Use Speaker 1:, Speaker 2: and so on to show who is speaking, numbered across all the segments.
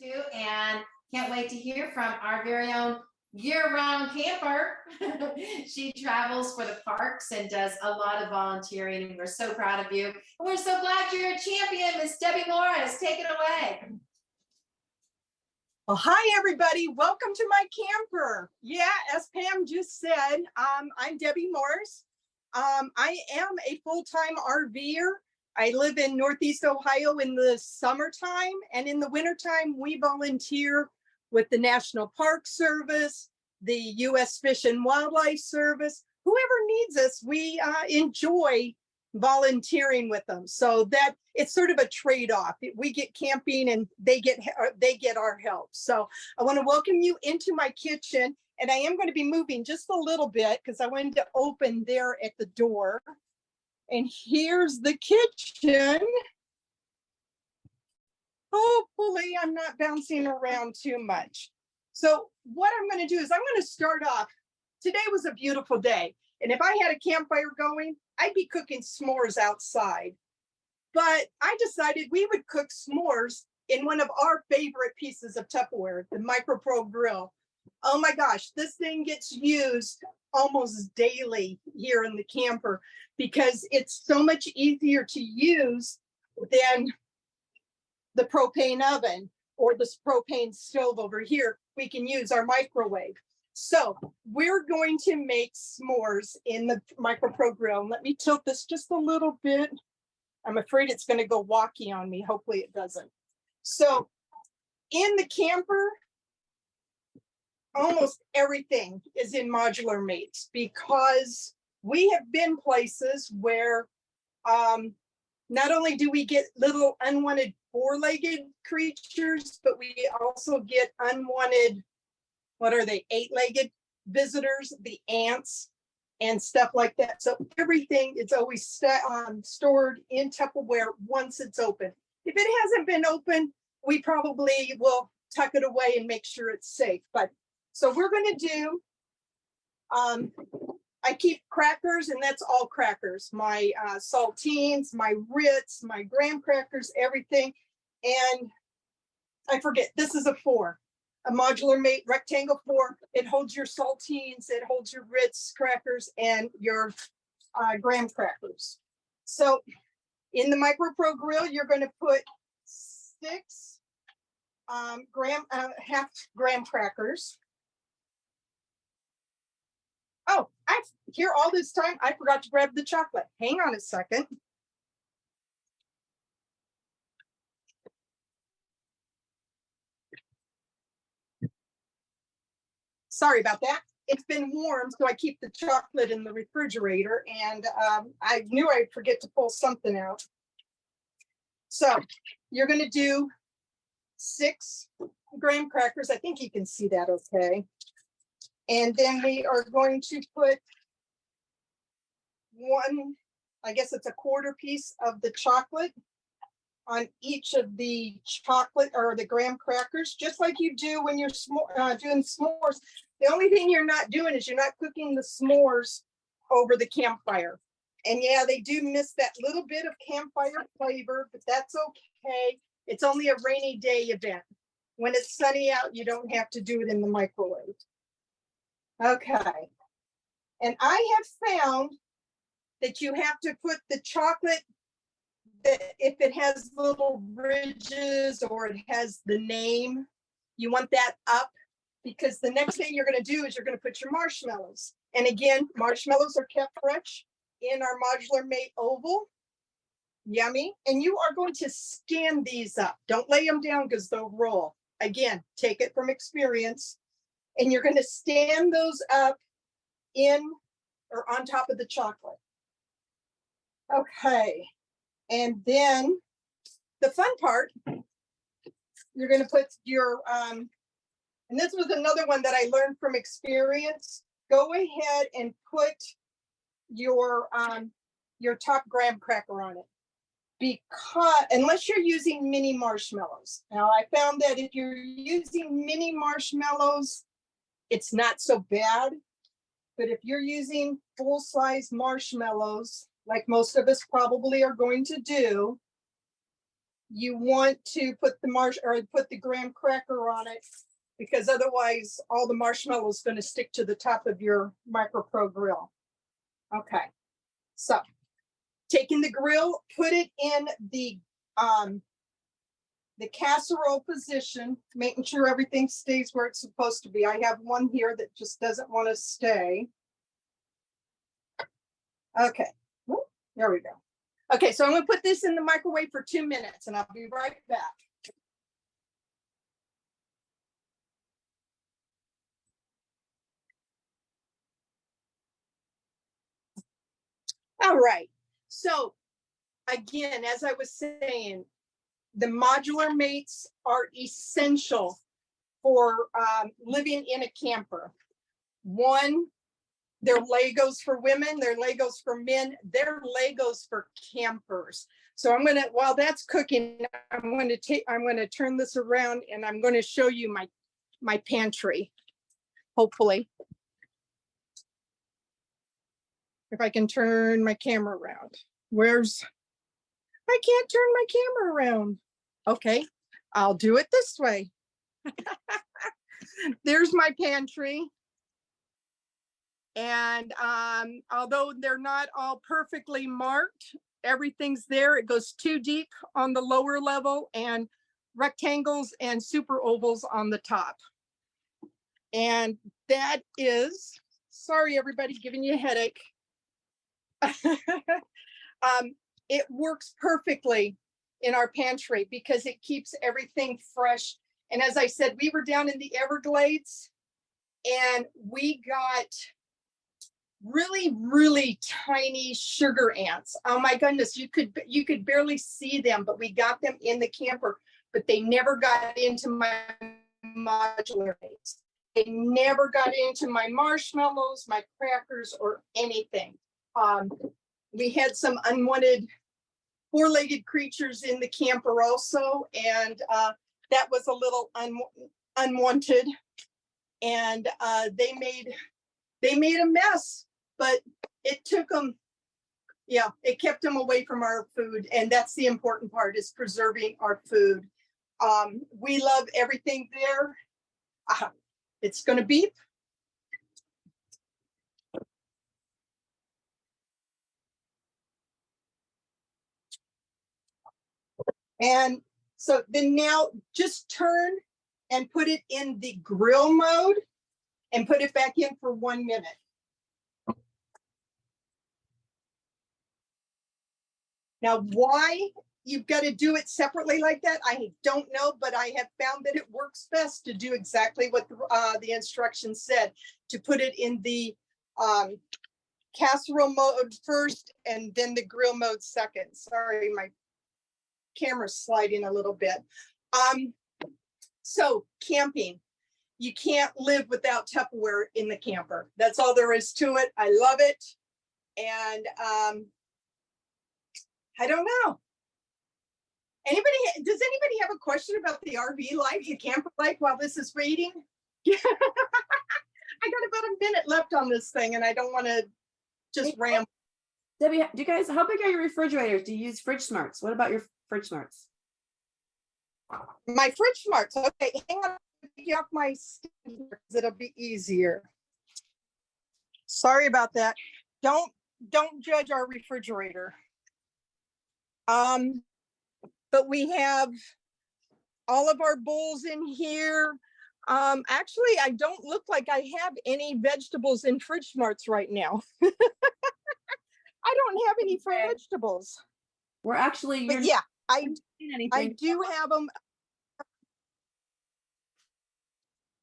Speaker 1: too, and can't wait to hear from our very own year-round camper. She travels for the parks and does a lot of volunteering, and we're so proud of you. And we're so glad you're a champion, Miss Debbie Morris. Take it away.
Speaker 2: Well, hi, everybody. Welcome to my camper. Yeah, as Pam just said, I'm Debbie Morris. I am a full-time RVer. I live in Northeast Ohio in the summertime, and in the wintertime, we volunteer with the National Park Service, the U.S. Fish and Wildlife Service. Whoever needs us, we enjoy volunteering with them. So that it's sort of a trade-off. We get camping and they get our help. So I want to welcome you into my kitchen, and I am going to be moving just a little bit because I wanted to open there at the door. And here's the kitchen. Hopefully I'm not bouncing around too much. So what I'm going to do is I'm going to start off. Today was a beautiful day, and if I had a campfire going, I'd be cooking s'mores outside. But I decided we would cook s'mores in one of our favorite pieces of Tupperware, the MicroPro grill. Oh my gosh, this thing gets used almost daily here in the camper because it's so much easier to use than the propane oven or the propane stove over here. We can use our microwave. So we're going to make s'mores in the MicroPro grill. Let me tilt this just a little bit. I'm afraid it's going to go wonky on me. Hopefully it doesn't. So in the camper, almost everything is in modular mates because we have been places where not only do we get little unwanted four-legged creatures, but we also get unwanted, what are they, eight-legged visitors, the ants and stuff like that. So everything is always stored in Tupperware once it's open. If it hasn't been open, we probably will tuck it away and make sure it's safe. But so we're going to do, I keep crackers, and that's all crackers, my saltines, my Ritz, my graham crackers, everything. And I forget, this is a 4, a modular mate rectangle 4. It holds your saltines, it holds your Ritz crackers and your graham crackers. So in the MicroPro grill, you're going to put 6 half graham crackers. Oh, here all this time, I forgot to grab the chocolate. Hang on a second. Sorry about that. It's been warm, so I keep the chocolate in the refrigerator, and I knew I'd forget to pull something out. So you're going to do 6 graham crackers. I think you can see that okay. And then we are going to put 1, I guess it's a 1/4 piece of the chocolate on each of the chocolate or the graham crackers, just like you do when you're doing s'mores. The only thing you're not doing is you're not cooking the s'mores over the campfire. And yeah, they do miss that little bit of campfire flavor, but that's okay. It's only a rainy day event. When it's sunny out, you don't have to do it in the microwave. Okay. And I have found that you have to put the chocolate, that if it has little ridges or it has the name, you want that up, because the next thing you're going to do is you're going to put your marshmallows. And again, marshmallows are kept fresh in our modular mate oval. Yummy. And you are going to stand these up. Don't lay them down because they'll roll. Again, take it from experience. And you're going to stand those up in or on top of the chocolate. Okay. And then the fun part, you're going to put your, and this was another one that I learned from experience. Go ahead and put your top graham cracker on it. Because unless you're using mini marshmallows. Now I found that if you're using mini marshmallows, it's not so bad. But if you're using full-size marshmallows, like most of us probably are going to do, you want to put the graham cracker on it, because otherwise all the marshmallow is going to stick to the top of your MicroPro grill. Okay, so taking the grill, put it in the casserole position, making sure everything stays where it's supposed to be. I have one here that just doesn't want to stay. Okay, there we go. Okay, so I'm going to put this in the microwave for 2 minutes and I'll be right back. All right, so again, as I was saying, the modular mates are essential for living in a camper. One, they're Legos for women, they're Legos for men, they're Legos for campers. So I'm gonna, while that's cooking, I'm gonna turn this around and I'm gonna show you my pantry, hopefully. If I can turn my camera around. I can't turn my camera around. Okay, I'll do it this way. There's my pantry. And although they're not all perfectly marked, everything's there. It goes 2 deep on the lower level and rectangles and super ovals on the top. And that is, sorry, everybody, giving you a headache. It works perfectly in our pantry because it keeps everything fresh. And as I said, we were down in the Everglades and we got really tiny sugar ants. Oh my goodness, you could barely see them, but we got them in the camper, but they never got into my modular mates. They never got into my marshmallows, my crackers, or anything. We had some unwanted 4-legged creatures in the camper also, and that was a little unwanted, and they made a mess, but it took them, yeah, it kept them away from our food, and that's the important part, is preserving our food. We love everything there. It's going to beep. And so then now just turn and put it in the grill mode and put it back in for 1 minute. Now, why you've got to do it separately like that, I don't know, but I have found that it works best to do exactly what the instructions said, to put it in the casserole mode first and then the grill mode second. Sorry, my camera's sliding a little bit. So camping, you can't live without Tupperware in the camper. That's all there is to it. I love it. And I don't know. Does anybody have a question about the RV life, the camper life while this is waiting? I got about a minute left on this thing and I don't want to just ramble.
Speaker 3: Debbie, do you guys, how big are your refrigerators? Do you use Fridge Smarts? What about your Fridge Smarts?
Speaker 2: My Fridge Smarts. Okay, hang on. Take you off my stand because it'll be easier. Sorry about that. Don't judge our refrigerator. But we have all of our bowls in here. Actually, I don't look like I have any vegetables in Fridge Smarts right now. I don't have any vegetables.
Speaker 3: We're actually,
Speaker 2: but yeah, I do have them.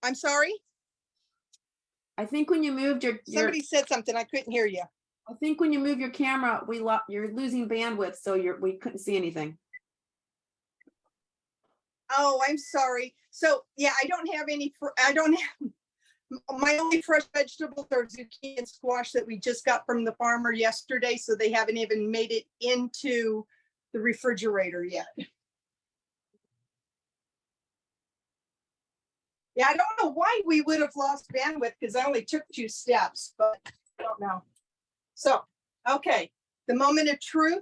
Speaker 2: I'm sorry.
Speaker 3: I think when you moved
Speaker 2: somebody said something, I couldn't hear you.
Speaker 3: I think when you move your camera, you're losing bandwidth, so we couldn't see anything.
Speaker 2: Oh, I'm sorry. So yeah, I don't have any. My only fresh vegetables are zucchini and squash that we just got from the farmer yesterday, so they haven't even made it into the refrigerator yet. Yeah, I don't know why we would have lost bandwidth because I only took 2 steps, but I don't know. So, okay, the moment of truth.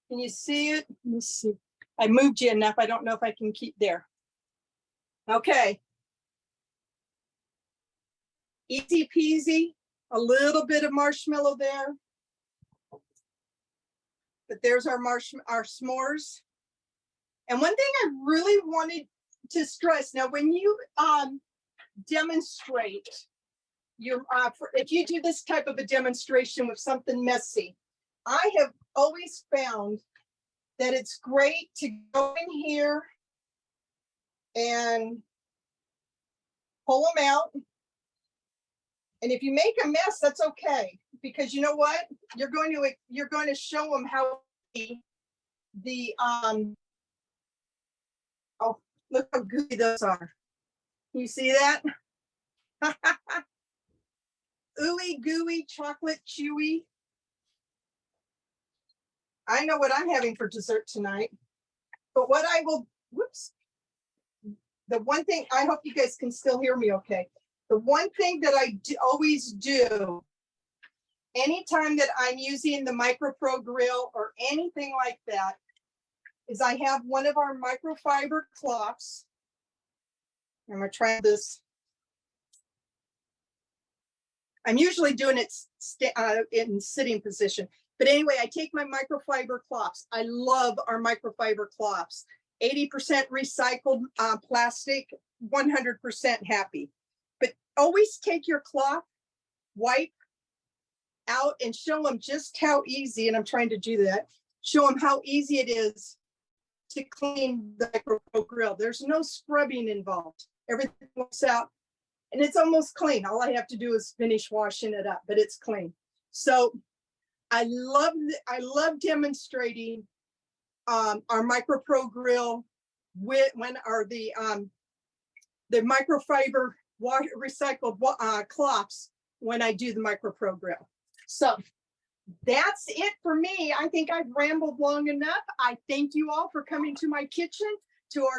Speaker 2: Can you see it? Let me see. I moved you enough. I don't know if I can keep there. Okay. Easy peasy, a little bit of marshmallow there. But there's our s'mores. And one thing I really wanted to stress, now when you demonstrate your, if you do this type of a demonstration with something messy, I have always found that it's great to go in here and pull them out. And if you make a mess, that's okay, because you know what? You're going to show them how the oh, look how gooey those are. You see that? Ooey gooey, chocolate chewy. I know what I'm having for dessert tonight. But what I will, whoops. The one thing, I hope you guys can still hear me okay. The one thing that I always do, anytime that I'm using the MicroPro grill or anything like that, is I have one of our microfiber cloths. I'm gonna try this. I'm usually doing it in sitting position. But anyway, I take my microfiber cloths. I love our microfiber cloths. 80% recycled plastic, 100% happy. But always take your cloth, wipe out and show them just how easy, and I'm trying to do that, show them how easy it is to clean the MicroPro grill. There's no scrubbing involved. Everything looks out and it's almost clean. All I have to do is finish washing it up, but it's clean. So I love demonstrating our MicroPro grill with the microfiber recycled cloths when I do the MicroPro grill. So that's it for me. I think I've rambled long enough. I thank you all for coming to my kitchen, to our